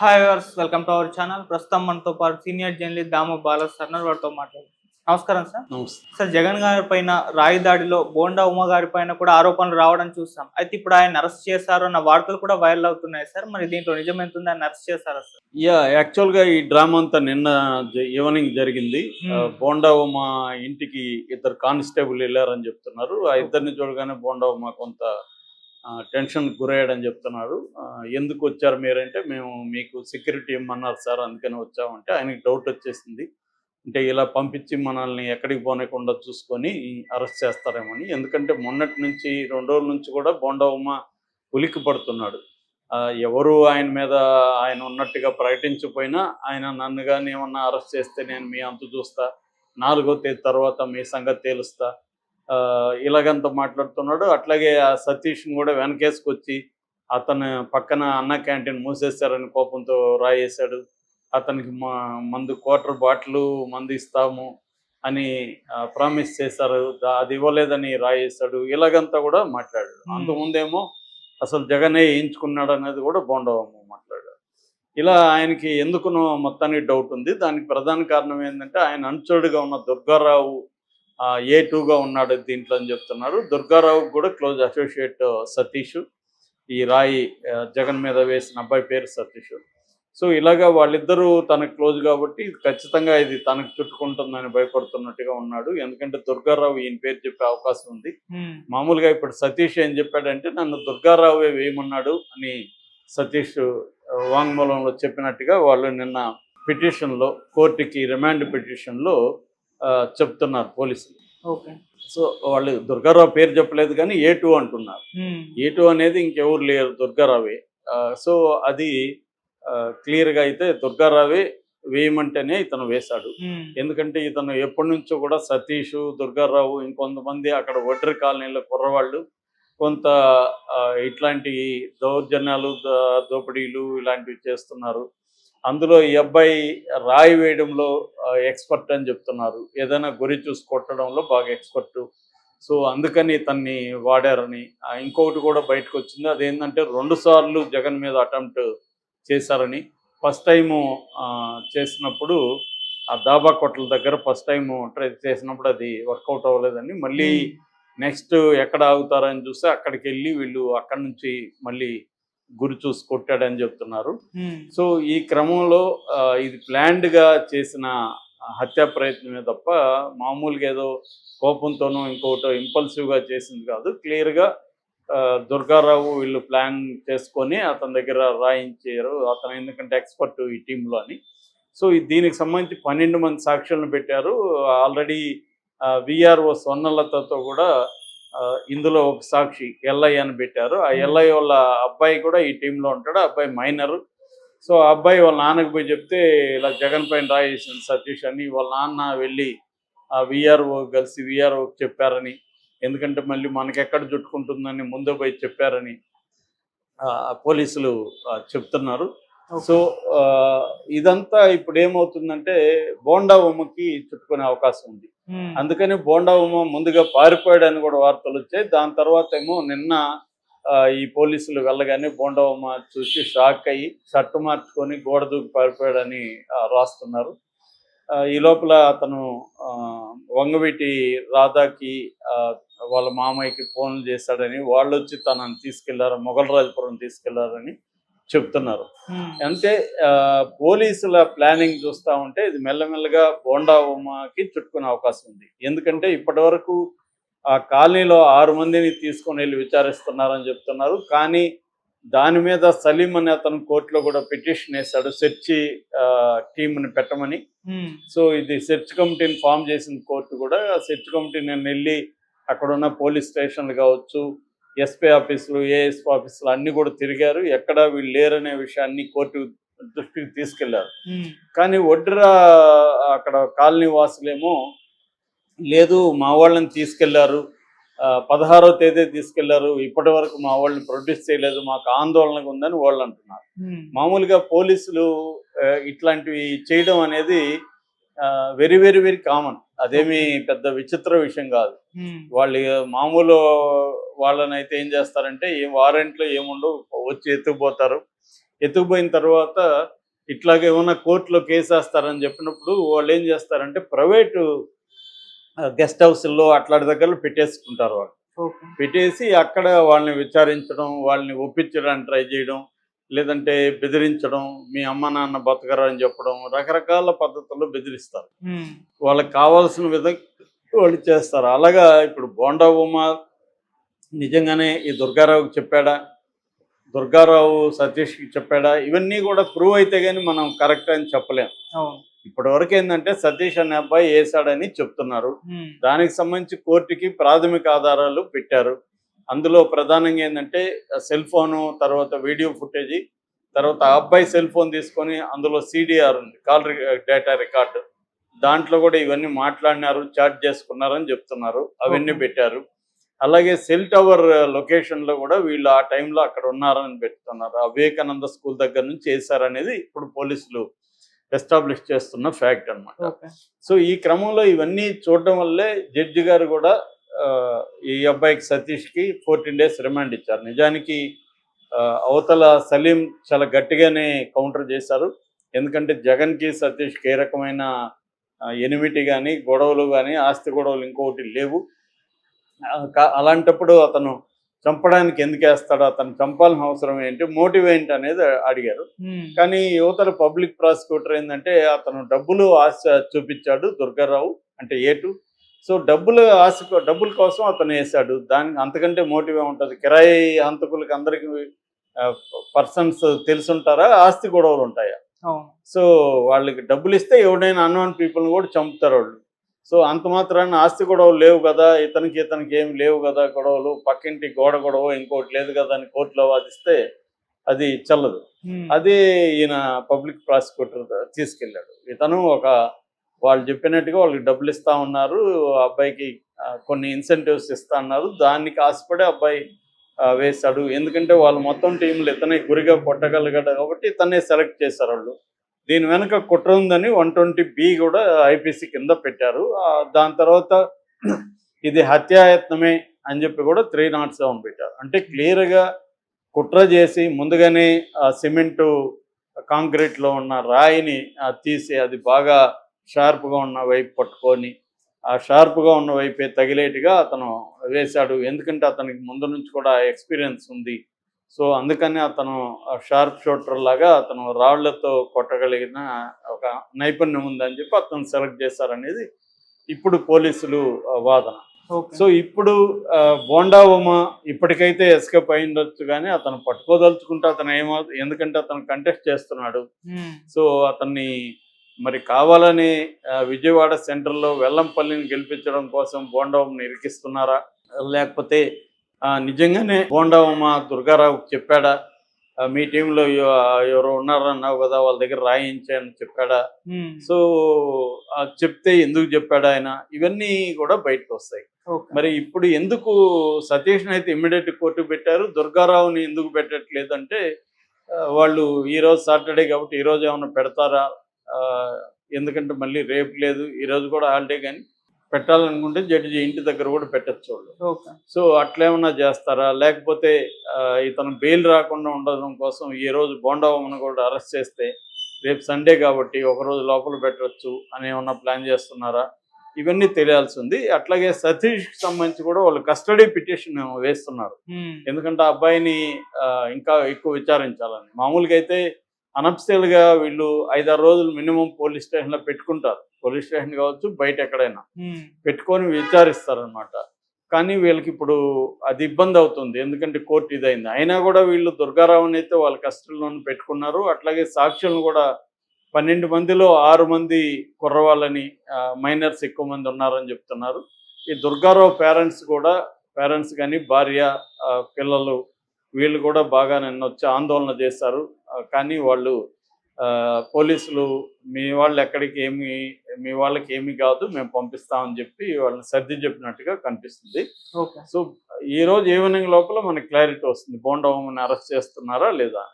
Hi viewers, welcome to our channel. ప్రస్తుతం మనతో పాటు సీనియర్ జర్నలిస్ట్ దాము బాల సార్ వారితో మాట్లాడుతున్నాం. నమస్కారం సార్. నమస్తే. సార్, జగన్ గారి పైన రాయి దాడిలో బోండా ఉమ గారి పైన కూడా ఆరోపణలు రావడం చూస్తాం. అయితే ఇప్పుడు ఆయన అరెస్ట్ చేశారు అన్న వార్తలు కూడా వైరల్ అవుతున్నాయి సార్. మరి దీంట్లో నిజం ఎంత ఉంది? ఆయన అరెస్ట్ చేశారా సార్? యాక్చువల్గా ఈ డ్రామా అంతా నిన్న ఈవినింగ్ జరిగింది. బోండా ఉమ ఇంటికి ఇద్దరు కానిస్టేబుల్ వెళ్ళారని చెప్తున్నారు. ఆ ఇద్దరిని చూడగానే బోండా ఉమ కొంత టెన్షన్ గురయ్యాడని చెప్తున్నారు. ఎందుకు వచ్చారు మీరంటే, మేము మీకు సెక్యూరిటీ ఇమ్మన్నారు సార్, అందుకని వచ్చామంటే ఆయనకి డౌట్ వచ్చేసింది. అంటే ఇలా పంపించి మనల్ని ఎక్కడికి పోనీయకుండా చూసుకొని అరెస్ట్ చేస్తారేమని. ఎందుకంటే మొన్నటి నుంచి 2 రోజుల నుంచి కూడా బోండా ఉమ ఉలిక్కి పడుతున్నాడు. ఎవరు ఆయన మీద ఆయన ఉన్నట్టుగా ప్రకటించకపోయినా, ఆయన నన్ను కానీ ఏమన్నా అరెస్ట్ చేస్తే నేను మీ అంతు చూస్తా, 4వ తేదీ తర్వాత మీ సంగతి తేలుస్తా, ఇలాగంతా మాట్లాడుతున్నాడు. అట్లాగే ఆ సతీష్ని కూడా వెనకేసుకొచ్చి అతను పక్కన అన్న క్యాంటీన్ మూసేశారని కోపంతో రాయేశాడు. అతనికి మందు క్వార్టర్ బాటిల్ మందు ఇస్తాము అని ప్రామిస్ చేశారు, అది ఇవ్వలేదని రాయేశాడు. ఇలాగంతా కూడా మాట్లాడాడు. అంతకుముందేమో అసలు జగనే వేయించుకున్నాడు అనేది కూడా బోండవమ్మ మాట్లాడాడు. ఇలా ఆయనకి ఎందుకునో మొత్తానికి డౌట్ ఉంది. దానికి ప్రధాన కారణం ఏంటంటే, ఆయన అనుచరుడుగా ఉన్న దుర్గారావు A2గా ఉన్నాడు దీంట్లో అని చెప్తున్నారు. దుర్గారావు కూడా క్లోజ్ అసోసియేట్ సతీష్. ఈ రాయి జగన్ మీద వేసిన అబ్బాయి పేరు సతీష్. సో ఇలాగా వాళ్ళిద్దరూ తనకు క్లోజ్ కాబట్టి ఖచ్చితంగా ఇది తనకు చుట్టుకుంటుందని భయపడుతున్నట్టుగా ఉన్నాడు. ఎందుకంటే దుర్గారావు ఈయన పేరు చెప్పే అవకాశం ఉంది. మామూలుగా ఇప్పుడు సతీష్ ఏం చెప్పాడంటే, నన్ను దుర్గారావే వేయమన్నాడు అని సతీష్ వాంగ్మూలంలో చెప్పినట్టుగా వాళ్ళు నిన్న పిటిషన్లో, కోర్టుకి రిమాండ్ పిటిషన్లో చెప్తున్నారు పోలీసులు. ఓకే. సో వాళ్ళు దుర్గారావు పేరు చెప్పలేదు కానీ A2 అంటున్నారు. A2 అనేది ఇంకెవరు లేరు, దుర్గారావే. సో అది క్లియర్గా అయితే దుర్గారావే వేయమంటేనే ఇతను వేశాడు. ఎందుకంటే ఇతను ఎప్పటి నుంచో కూడా సతీష్, దుర్గారావు, ఇంకొంతమంది అక్కడ ఒడ్రి కాలనీలో కుర్రవాళ్ళు కొంత ఇట్లాంటి దౌర్జన్యాలు, దోపిడీలు ఇలాంటివి చేస్తున్నారు. అందులో ఈ అబ్బాయి రాయి వేయడంలో ఎక్స్పర్ట్ అని చెప్తున్నారు. ఏదైనా గురి చూసి కొట్టడంలో బాగా ఎక్స్పర్టు. సో అందుకని ఇతన్ని వాడారని. ఇంకొకటి కూడా బయటకు వచ్చింది. అదేంటంటే 2 సార్లు జగన్ మీద అటెంప్ట్ చేశారని. ఫస్ట్ టైము చేసినప్పుడు ఆ దాబా కొట్టల దగ్గర ఫస్ట్ టైము ట్రై చేసినప్పుడు అది వర్కౌట్ అవ్వలేదని, మళ్ళీ నెక్స్ట్ ఎక్కడ ఆగుతారని చూస్తే అక్కడికి వెళ్ళి వీళ్ళు అక్కడి నుంచి మళ్ళీ గురి చూసి కొట్టాడని చెప్తున్నారు. సో ఈ క్రమంలో ఇది ప్లాన్డ్గా చేసిన హత్యా ప్రయత్నమే తప్ప మామూలుగా ఏదో కోపంతోనో ఇంకోటో ఇంపల్సివ్గా చేసింది కాదు. క్లియర్గా దుర్గారావు వీళ్ళు ప్లాన్ చేసుకొని అతని దగ్గర రాయించారు. అతను ఎందుకంటే ఎక్స్పర్ట్ ఈ టీంలో అని. సో దీనికి సంబంధించి 12 మంది సాక్షులను పెట్టారు. ఆల్రెడీ VRO స్వర్ణలతతో కూడా ఇందులో ఒక సాక్షి ఎల్ఐ అని పెట్టారు. ఆ ఎల్ఐ వాళ్ళ అబ్బాయి కూడా ఈ టీంలో ఉంటాడు. అబ్బాయి మైనరు. సో ఆ అబ్బాయి వాళ్ళ నాన్నకు పోయి చెప్తే ఇలా జగన్ పైన రాయేసింది సతీష్ అని వాళ్ళ నాన్న వెళ్ళి ఆ VRO కలిసి VROకి చెప్పారని, ఎందుకంటే మళ్ళీ మనకెక్కడ చుట్టుకుంటుందని ముందు పోయి చెప్పారని పోలీసులు చెప్తున్నారు. సో ఇదంతా ఇప్పుడు ఏమవుతుందంటే బోండా ఉమ్మకి చుట్టుకునే అవకాశం ఉంది. అందుకని బోండా ఉమ్మ ముందుగా పారిపోయాడని కూడా వార్తలు వచ్చాయి. దాని తర్వాత ఏమో నిన్న ఈ పోలీసులు వెళ్ళగానే బోండా ఉమ్మ చూసి షాక్ అయ్యి షర్టు మార్చుకొని గోడ దూకి పారిపోయాడని రాస్తున్నారు. ఈ లోపల అతను వంగవీటి రాధాకి వాళ్ళ మామయ్యకి ఫోన్లు చేశాడని, వాళ్ళు వచ్చి తనని తీసుకెళ్లారు, మొగలరాజపురం తీసుకెళ్లారని చెప్తున్నారు. అంటే పోలీసుల ప్లానింగ్ చూస్తూ ఉంటే ఇది మెల్లమెల్లగా బోండా ఉమ్మకి చుట్టుకునే అవకాశం ఉంది. ఎందుకంటే ఇప్పటి వరకు ఆ కాలనీలో 6 మందిని తీసుకొని వెళ్ళి విచారిస్తున్నారని చెప్తున్నారు. కానీ దాని మీద సలీం అనే అతను కోర్టులో కూడా పిటిషన్ వేశాడు, సెర్చ్ టీంని పెట్టమని. సో ఇది సెర్చ్ కమిటీని ఫామ్ చేసిన కోర్టు కూడా సెర్చ్ కమిటీ నేను వెళ్ళి అక్కడున్న పోలీస్ స్టేషన్లు కావచ్చు, SP ఆఫీసులు, ASP ఆఫీసులు అన్నీ కూడా తిరిగారు. ఎక్కడ వీళ్ళు లేరనే విషయాన్ని కోర్టు దృష్టికి తీసుకెళ్లారు. కానీ ఒడ్రా అక్కడ కాలనీ వాసులేమో లేదు, మా వాళ్ళని తీసుకెళ్లారు, 16వ తేదీ తీసుకెళ్లారు, ఇప్పటి వరకు మా వాళ్ళని ప్రొడ్యూస్ చేయలేదు, మాకు ఆందోళనగా ఉందని వాళ్ళు అంటున్నారు. మామూలుగా పోలీసులు ఇట్లాంటివి చేయడం అనేది వెరీ వెరీ వెరీ కామన్. అదేమి పెద్ద విచిత్ర విషయం కాదు. వాళ్ళు మామూలు వాళ్ళని అయితే ఏం చేస్తారంటే, వారెంట్లో ఏముండవు, వచ్చి ఎత్తుకుపోతారు. ఎత్తుకుపోయిన తర్వాత ఇట్లాగే ఏమన్నా కోర్టులో కేసు వేస్తారని చెప్పినప్పుడు వాళ్ళు ఏం చేస్తారంటే ప్రైవేటు గెస్ట్ హౌస్లో అట్లాంటి దగ్గర పెట్టేసుకుంటారు వాళ్ళు. ఓకే. పెట్టేసి అక్కడ వాళ్ళని విచారించడం, వాళ్ళని ఒప్పించడానికి ట్రై చేయడం, లేదంటే బెదిరించడం, మీ అమ్మ నాన్న బతకరు అని చెప్పడం, రకరకాల పద్ధతుల్లో బెదిరిస్తారు. వాళ్ళకి కావాల్సిన విధంగా వాళ్ళు చేస్తారు. అలాగా ఇప్పుడు బోండా ఉమ నిజంగానే ఈ దుర్గారావుకి చెప్పాడా, దుర్గారావు సతీష్కి చెప్పాడా, ఇవన్నీ కూడా ప్రూవ్ అయితే కానీ మనం కరెక్ట్ అని చెప్పలేం. ఇప్పటి వరకు ఏంటంటే సతీష్ అనే అబ్బాయి వేసాడని చెప్తున్నారు. దానికి సంబంధించి కోర్టుకి ప్రాథమిక ఆధారాలు పెట్టారు. అందులో ప్రధానంగా ఏంటంటే సెల్ ఫోను, తర్వాత వీడియో ఫుటేజీ, తర్వాత ఆ అబ్బాయి సెల్ ఫోన్ తీసుకొని అందులో సిడిఆర్ ఉంది, కాల్ డేటా రికార్డు, దాంట్లో కూడా ఇవన్నీ మాట్లాడినారు, చాట్ చేసుకున్నారని చెప్తున్నారు. అవన్నీ పెట్టారు. అలాగే సెల్ టవర్ లొకేషన్లో కూడా వీళ్ళు ఆ టైంలో అక్కడ ఉన్నారని పెడుతున్నారు. ఆ వివేకానంద స్కూల్ దగ్గర నుంచి చేశారనేది ఇప్పుడు పోలీసులు ఎస్టాబ్లిష్ చేస్తున్న ఫ్యాక్ట్ అనమాట. సో ఈ క్రమంలో ఇవన్నీ చూడడం వల్లే జడ్జి గారు కూడా ఈ అబ్బాయికి సతీష్కి 14 days రిమాండ్ ఇచ్చారు. నిజానికి అవతల సలీం చాలా గట్టిగానే కౌంటర్ చేశారు. ఎందుకంటే జగన్కి సతీష్కి ఏ రకమైన ఎనిమిటీ కానీ, గొడవలు కానీ, ఆస్తి గొడవలు ఇంకొకటి లేవు. అలాంటప్పుడు అతను చంపడానికి ఎందుకు వేస్తాడు, అతను చంపాల్సిన అవసరం ఏంటి, మోటివ్ ఏంటి అనేది అడిగారు. కానీ యువతల పబ్లిక్ ప్రాసిక్యూటర్ ఏంటంటే అతను డబ్బులు ఆశ చూపించాడు దుర్గారావు, అంటే A2. సో డబ్బుల కోసం అతను వేశాడు. దానికి అంతకంటే మోటివ్ ఏముంటుంది? కిరాయి హంతకులకి అందరికీ పర్సన్స్ తెలుసుంటారా, ఆస్తి గొడవలు ఉంటాయా? సో వాళ్ళకి డబ్బులు ఇస్తే ఎవడైనా అన్నోన్ పీపుల్ని కూడా చంపుతారు వాళ్ళు. సో అంత మాత్రాన్ని ఆస్తి గొడవలు లేవు కదా, ఇతనికి ఏమి లేవు కదా గొడవలు, పక్కింటి గోడ గొడవ ఇంకోటి లేదు కదా అని కోర్టులో వాదిస్తే అది చల్లదు. అదే ఈయన పబ్లిక్ ప్రాసిక్యూటర్ తీసుకెళ్ళాడు. ఇతను వాళ్ళు చెప్పినట్టుగా వాళ్ళకి డబ్బులు ఇస్తా ఉన్నారు, అబ్బాయికి కొన్ని ఇన్సెంటివ్స్ ఇస్తా అన్నారు, దానికి ఆశపడి అబ్బాయి వేశాడు. ఎందుకంటే వాళ్ళు మొత్తం టీంలు ఇతనే గురిగా కొట్టగలిగాడు కాబట్టి ఇతనే సెలెక్ట్ చేశారు వాళ్ళు. దీని వెనక కుట్ర ఉందని 120B కూడా ఐపీసీ కింద పెట్టారు. దాని తర్వాత ఇది హత్యాయత్నమే అని చెప్పి కూడా 307 పెట్టారు. అంటే క్లియర్గా కుట్ర చేసి ముందుగానే సిమెంటు కాంక్రీట్లో ఉన్న రాయిని తీసి అది బాగా షార్ప్గా ఉన్న వైపు పట్టుకొని ఆ షార్ప్గా ఉన్న వైపే తగిలేట్టుగా అతను వేశాడు. ఎందుకంటే అతనికి ముందు నుంచి కూడా ఎక్స్పీరియన్స్ ఉంది. సో అందుకని అతను షార్ప్ షూటర్ లాగా అతను రాళ్లతో కొట్టగలిగిన ఒక నైపుణ్యం ఉందని చెప్పి అతను సెలెక్ట్ చేశారనేది ఇప్పుడు పోలీసులు వాదన. సో ఇప్పుడు బోండా ఉమ ఇప్పటికైతే ఎస్కేప్ అయిండొచ్చు, కానీ అతను పట్టుకోదలుచుకుంటే అతను ఎందుకంటే అతను కంటెస్ట్ చేస్తున్నాడు. సో అతన్ని మరి కావాలని విజయవాడ సెంట్రల్లో వెల్లంపల్లిని గెలిపించడం కోసం బోండా ఉమని ఇరికిస్తున్నారా, లేకపోతే నిజంగానే బోండా ఉమ దుర్గారావుకి చెప్పాడా, మీ టీంలో ఎవరు ఉన్నారన్నావు కదా వాళ్ళ దగ్గర రాయించాయని చెప్పాడా, సో చెప్తే ఎందుకు చెప్పాడా ఆయన, ఇవన్నీ కూడా బయటకు వస్తాయి. మరి ఇప్పుడు ఎందుకు సతీష్ని అయితే ఇమ్మీడియట్ కోర్టు పెట్టారు, దుర్గారావుని ఎందుకు పెట్టట్లేదు అంటే వాళ్ళు ఈరోజు సాటర్డే కాబట్టి ఈరోజు ఏమైనా పెడతారా, ఎందుకంటే మళ్ళీ రేపు లేదు, ఈరోజు కూడా హాలిడే, కానీ పెట్టాలనుకుంటే జడ్జి ఇంటి దగ్గర కూడా పెట్టచ్చు వాళ్ళు. సో అట్లేమన్నా చేస్తారా, లేకపోతే ఇతను బెయిల్ రాకుండా ఉండడం కోసం ఈ రోజు బోండా ఉమను కూడా అరెస్ట్ చేస్తే రేపు సండే కాబట్టి ఒకరోజు లోపల పెట్టవచ్చు అని ఏమన్నా ప్లాన్ చేస్తున్నారా, ఇవన్నీ తెలియాల్సి ఉంది. అట్లాగే సతీష్కి సంబంధించి కూడా వాళ్ళు కస్టడీ పిటిషన్ వేస్తున్నారు. ఎందుకంటే ఆ అబ్బాయిని ఇంకా ఎక్కువ విచారించాలని. మామూలుగా అయితే అనఫిషియల్గా వీళ్ళు 5-6 రోజులు మినిమం పోలీస్ స్టేషన్లో పెట్టుకుంటారు. పోలీస్ స్టేషన్ కావచ్చు, బయట ఎక్కడైనా పెట్టుకొని విచారిస్తారనమాట. కానీ వీళ్ళకి ఇప్పుడు అది ఇబ్బంది అవుతుంది, ఎందుకంటే కోర్టు ఇదైంది. అయినా కూడా వీళ్ళు దుర్గారావుని అయితే వాళ్ళ కస్టడీలోనే పెట్టుకున్నారు. అట్లాగే సాక్షులను కూడా 12 మందిలో 6 మంది కుర్రవాళ్ళని, మైనర్స్ ఎక్కువ మంది ఉన్నారని చెప్తున్నారు. ఈ దుర్గారావు పేరెంట్స్ కానీ భార్య, పిల్లలు వీళ్ళు కూడా బాగా నిన్న వచ్చి ఆందోళన చేశారు. కానీ వాళ్ళు పోలీసులు మీ వాళ్ళకి ఏమీ కాదు, మేము పంపిస్తామని చెప్పి వాళ్ళని సర్ది చెప్పినట్టుగా కనిపిస్తుంది. సో ఈ రోజు ఈవినింగ్ లోపల మనకి క్లారిటీ వస్తుంది బోండా ఉమని అరెస్ట్ చేస్తున్నారా లేదా.